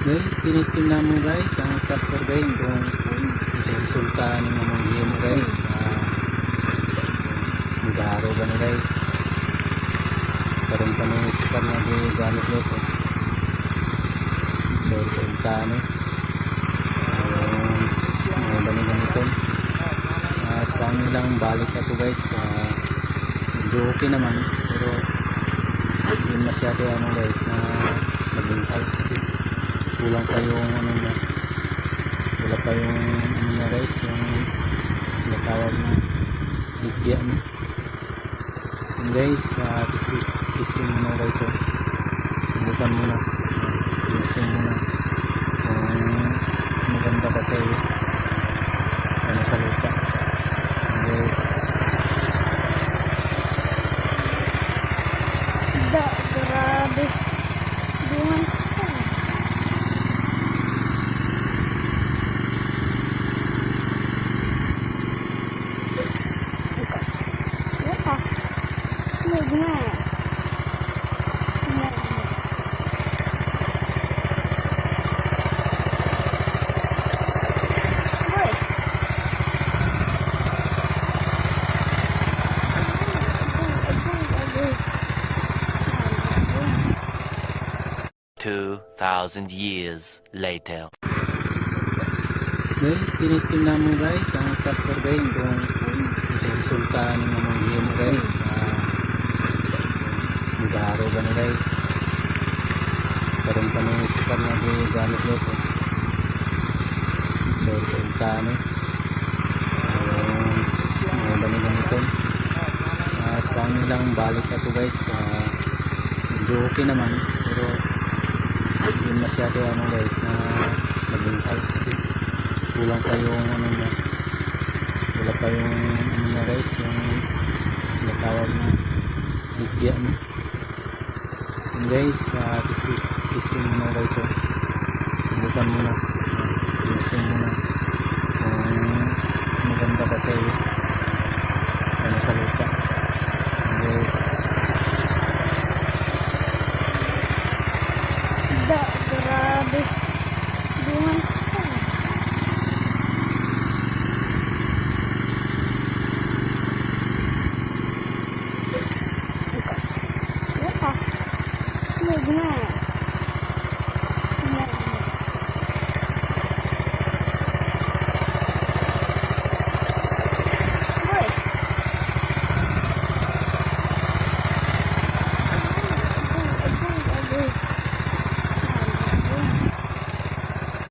Guys, tinistin na mo guys ang tractor guys kung resulta ng mamanghiya mo guys. Mag-aaraw ba na guys? Karoon pa ng super na gamit guys. So resulta ano? Mga bani-ganito. Pangilang balik na to guys. Medyo okay naman pero hindi masyado ano guys na maglingkal kasi kulang pa yung ano na, wala pa yung ano na guys, yung sinatawag na ligya no. And guys, testing muna guys, subukan muna, testing muna kung maganda ba tayo ano sa lupa. And guys, grabe bungan ka. Bukas wala may bunga. Boy 2,000 years later. guys, tinistin na mo guys ang tractor guys kung resulta ng mamanghiya mo guys. Mag-aaraw ba na guys? Karoon pa ng super na gamit guys. So resulta ano? Mga bani-ganito. Pangilang balik na to guys. Medyo okay naman pero hindi masyado ano guys na maglingkal kasi kulang pa yung ano na, wala pa yung ano na guys, yung sinatawag na ligya no. And guys, testing muna guys, subukan muna, testing muna kung maganda ba tayo ano sa lupa. And guys, grabe bungan